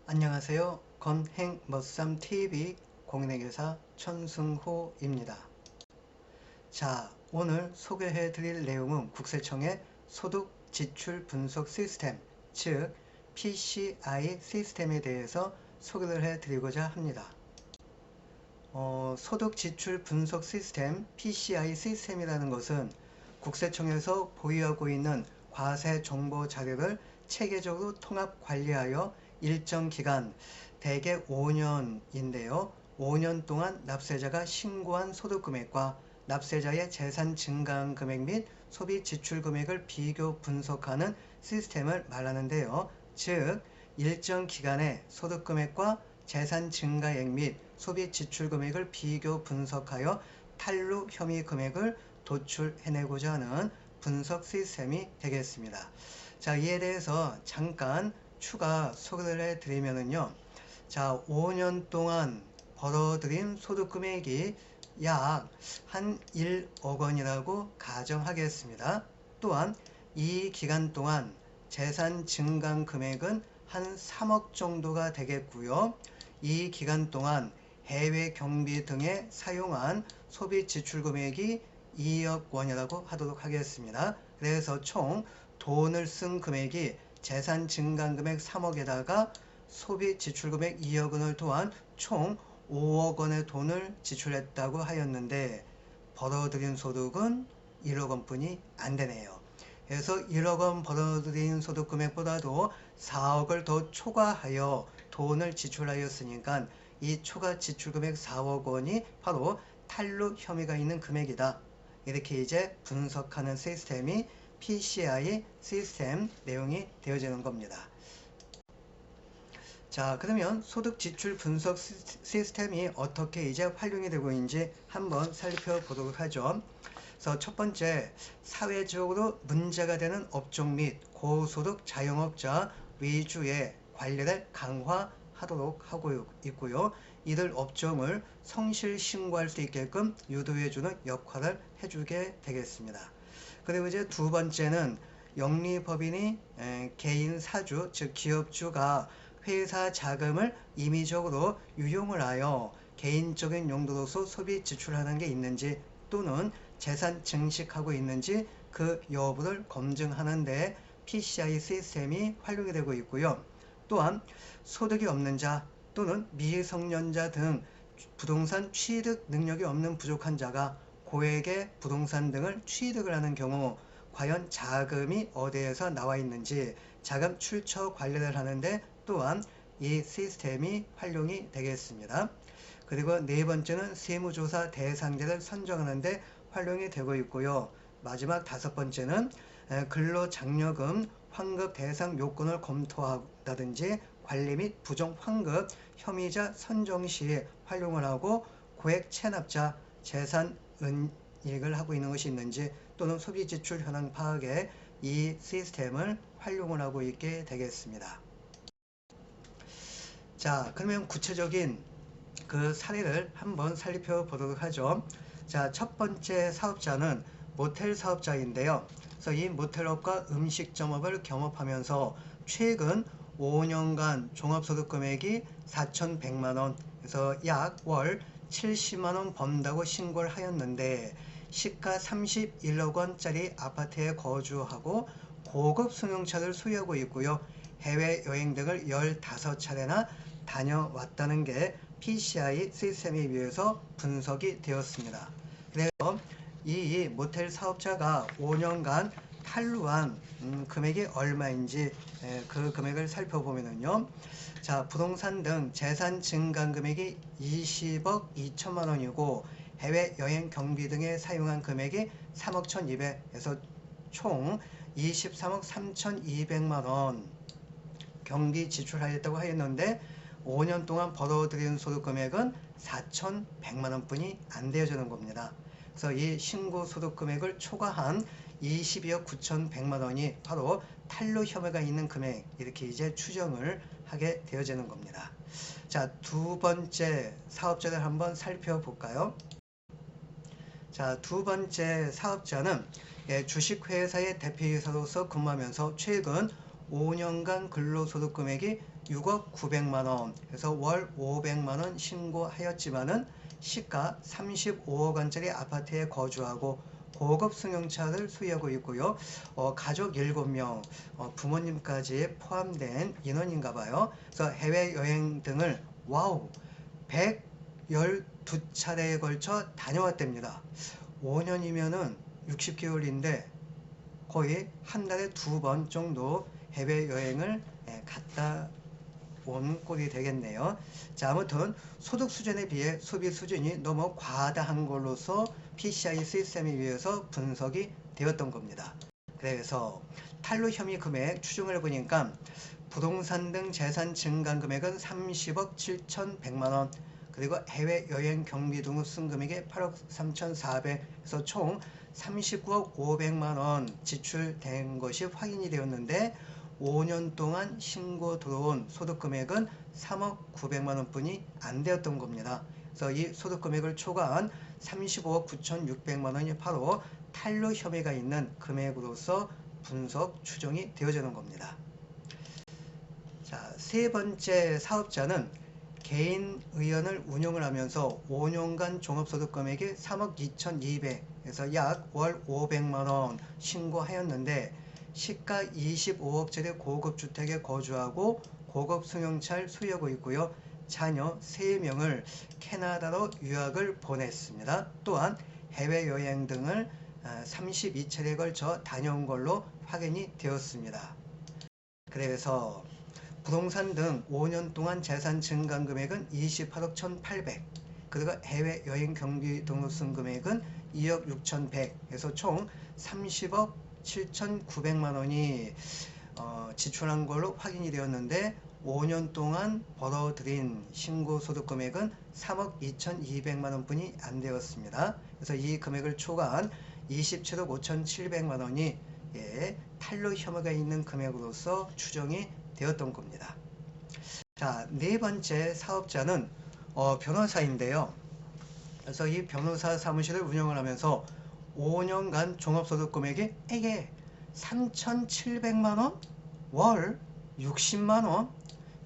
안녕하세요. 건행머쌈TV 공인회계사 천승호입니다. 자, 오늘 소개해 드릴 내용은 국세청의 소득 지출 분석 시스템, 즉 PCI 시스템에 대해서 소개를 해 드리고자 합니다. 소득 지출 분석 시스템 PCI 시스템이라는 것은 국세청에서 보유하고 있는 과세 정보 자료를 체계적으로 통합 관리하여 일정 기간, 대개 5년인데요. 5년 동안 납세자가 신고한 소득 금액과 납세자의 재산 증가한 금액 및 소비 지출 금액을 비교 분석하는 시스템을 말하는데요. 즉, 일정 기간의 소득 금액과 재산 증가액 및 소비 지출 금액을 비교 분석하여 탈루 혐의 금액을 도출해내고자 하는 분석 시스템이 되겠습니다. 자, 이에 대해서 잠깐 추가 소개를 해드리면은요. 자, 5년 동안 벌어들인 소득 금액이 약 한 1억 원이라고 가정하겠습니다. 또한 이 기간 동안 재산 증강 금액은 한 3억 정도가 되겠고요. 이 기간 동안 해외 경비 등에 사용한 소비 지출 금액이 2억 원이라고 하도록 하겠습니다. 그래서 총 돈을 쓴 금액이 재산 증강 금액 3억에다가 소비 지출 금액 2억 원을 더한 총 5억 원의 돈을 지출했다고 하였는데 벌어들인 소득은 1억 원뿐이 안 되네요. 그래서 1억 원 벌어들인 소득 금액보다도 4억을 더 초과하여 돈을 지출하였으니까 이 초과 지출 금액 4억 원이 바로 탈루 혐의가 있는 금액이다. 이렇게 이제 분석하는 시스템이 PCI 시스템 내용이 되어지는 겁니다. 자, 그러면 소득 지출 분석 시스템이 어떻게 이제 활용이 되고 있는지 한번 살펴보도록 하죠. 그래서 첫 번째, 사회적으로 문제가 되는 업종 및 고소득 자영업자 위주의 관리를 강화하도록 하고 있고요. 이들 업종을 성실 신고할 수 있게끔 유도해주는 역할을 해주게 되겠습니다. 그리고 이제 두 번째는 영리법인이 개인 사주, 즉 기업주가 회사 자금을 임의적으로 유용을 하여 개인적인 용도로서 소비 지출하는 게 있는지 또는 재산 증식하고 있는지 그 여부를 검증하는 데 PCI 시스템이 활용이 되고 있고요. 또한 소득이 없는 자 또는 미성년자 등 부동산 취득 능력이 없는 부족한 자가 고액의 부동산 등을 취득을 하는 경우 과연 자금이 어디에서 나와 있는지 자금 출처 관리를 하는데 또한 이 시스템이 활용이 되겠습니다. 그리고 네 번째는 세무조사 대상자를 선정하는데 활용이 되고 있고요. 마지막 다섯 번째는 근로장려금 환급 대상 요건을 검토한다든지 관리 및 부정 환급 혐의자 선정 시에 활용을 하고 고액 체납자 재산 은닉을 하고 있는 것이 있는지 또는 소비 지출 현황 파악에 이 시스템을 활용을 하고 있게 되겠습니다. 자, 그러면 구체적인 그 사례를 한번 살펴보도록 하죠. 자, 첫 번째 사업자는 모텔 사업자인데요. 그래서 이 모텔업과 음식점업을 겸업하면서 최근 5년간 종합소득 금액이 4,100만원, 그래서 약 월 70만원 번다고 신고를 하였는데 시가 31억 원짜리 아파트에 거주하고 고급 승용차를 소유하고 있고요. 해외여행 등을 15차례나 다녀왔다는 게 PCI 시스템에 의해서 분석이 되었습니다. 그래서 이 모텔 사업자가 5년간 탈루한 금액이 얼마인지 그 금액을 살펴보면요. 자, 부동산 등 재산 증강 금액이 20억 2천만 원이고 해외여행 경비 등에 사용한 금액이 3억 1,200에서 총 23억 3,200만 원 경비 지출하였다고 하였는데 5년 동안 벌어들인 소득 금액은 4,100만 원뿐이 안 되어지는 겁니다. 그래서 이 신고 소득 금액을 초과한 22억 9,100만 원이 바로 탈루 혐의가 있는 금액, 이렇게 이제 추정을 하게 되어지는 겁니다. 자, 두 번째 사업자를 한번 살펴볼까요? 자, 두 번째 사업자는 주식회사의 대표이사로서 근무하면서 최근 5년간 근로소득 금액이 6억 900만원, 그래서 월 500만원 신고하였지만은 시가 35억 원짜리 아파트에 거주하고 고급 승용차를 소유하고 있고요. 가족 7명, 부모님까지 포함된 인원인가 봐요. 그래서 해외여행 등을 와우 112차례에 걸쳐 다녀왔답니다. 5년이면은 60개월인데 거의 한 달에 2번 정도 해외여행을 갔다 온 꼴이 되겠네요. 자, 아무튼 소득 수준에 비해 소비 수준이 너무 과다한 걸로서 PCI 시스템에 의해서 분석이 되었던 겁니다. 그래서 탈루 혐의 금액 추정을 해보니까 부동산 등 재산 증감 금액은 30억 7,100만원, 그리고 해외여행 경비 등으로 쓴 금액이 8억 3,400에서 총 39억 500만원 지출된 것이 확인이 되었는데 5년 동안 신고 들어온 소득 금액은 3억 900만원 뿐이 안 되었던 겁니다. 그래서 이 소득 금액을 초과한 35억 9,600만원이 바로 탈루 혐의가 있는 금액으로서 분석 추정이 되어지는 겁니다. 자, 세 번째 사업자는 개인 의원을 운영을 하면서 5년간 종합소득 금액이 3억 2,200에서 약 월 500만원 신고하였는데 시가 25억짜리 고급 주택에 거주하고 고급 승용차를 소유하고 있고요. 자녀 3명을 캐나다로 유학을 보냈습니다. 또한 해외여행 등을 32차례에 걸쳐 다녀온 걸로 확인이 되었습니다. 그래서 부동산 등 5년 동안 재산 증감 금액은 28억 1,800, 그리고 해외여행 경비 등으로 쓴 금액은 2억 6,100에서 총 30억 7,900만원이 지출한 걸로 확인이 되었는데 5년 동안 벌어들인 신고소득 금액은 3억 2,200만원 뿐이 안 되었습니다. 그래서 이 금액을 초과한 27억 5,700만원이 탈루 혐의가 있는 금액으로서 추정이 되었던 겁니다. 자, 네 번째 사업자는 변호사인데요. 그래서 이 변호사 사무실을 운영을 하면서 5년간 종합소득 금액이 3,700만원? 월 60만원?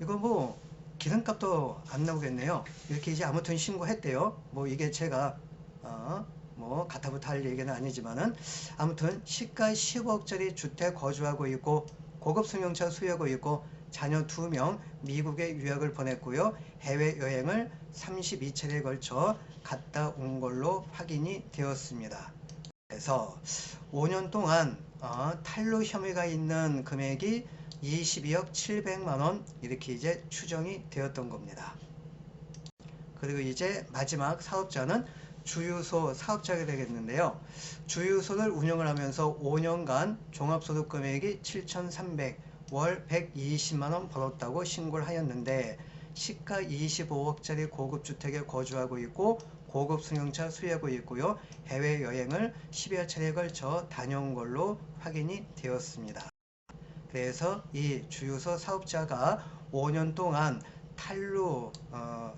이거 뭐 기름값도 안 나오겠네요. 이렇게 이제 아무튼 신고했대요. 뭐 이게 제가 뭐 가타부터 할 얘기는 아니지만은 아무튼 시가 10억짜리 주택 거주하고 있고 고급 승용차 소유하고 있고 자녀 2명 미국에 유학을 보냈고요. 해외여행을 32차례에 걸쳐 갔다 온 걸로 확인이 되었습니다. 그래서 5년 동안 탈루 혐의가 있는 금액이 22억 700만원 이렇게 이제 추정이 되었던 겁니다. 그리고 이제 마지막 사업자는 주유소 사업자가 되겠는데요. 주유소를 운영을 하면서 5년간 종합소득 금액이 7,300, 월 120만원 벌었다고 신고를 하였는데 시가 25억짜리 고급 주택에 거주하고 있고 고급 승용차 소유하고 있고요. 해외여행을 10여 차례에 걸쳐 다녀온 걸로 확인이 되었습니다. 그래서 이 주유소 사업자가 5년 동안 탈루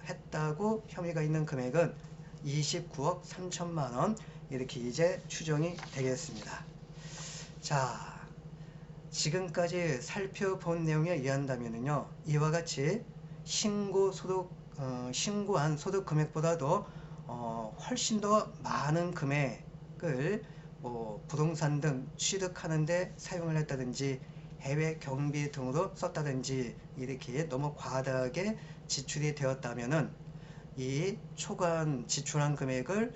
했다고 혐의가 있는 금액은 29억 3천만원 이렇게 이제 추정이 되겠습니다. 자, 지금까지 살펴본 내용에 의한다면요, 이와 같이 신고한 소득 금액보다도 훨씬 더 많은 금액을 부동산 등 취득하는 데 사용을 했다든지 해외 경비 등으로 썼다든지 이렇게 너무 과다하게 지출이 되었다면은 이 초과한 지출한 금액을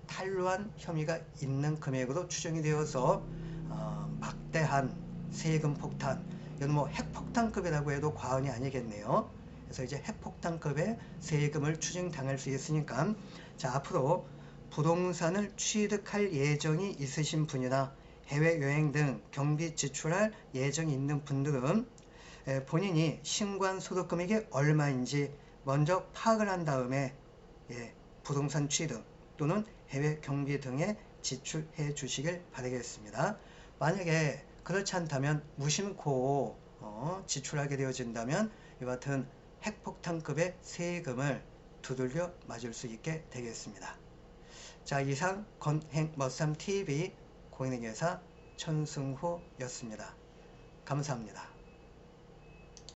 탈루한 혐의가 있는 금액으로 추정이 되어서 막대한 세금 폭탄, 이건 뭐 핵폭탄급이라고 해도 과언이 아니겠네요. 그래서 이제 핵폭탄급의 세금을 추징당할 수 있으니까, 자, 앞으로 부동산을 취득할 예정이 있으신 분이나 해외여행 등 경비 지출할 예정이 있는 분들은 본인이 신고한 소득 금액이 얼마인지 먼저 파악을 한 다음에 부동산 취득 또는 해외 경비 등에 지출해 주시길 바라겠습니다. 만약에 그렇지 않다면 무심코 지출하게 되어진다면 이와 같은 핵폭탄급의 세금을 두들겨 맞을 수 있게 되겠습니다. 자, 이상 건행머삼TV 공인중개사 천승후였습니다. 감사합니다.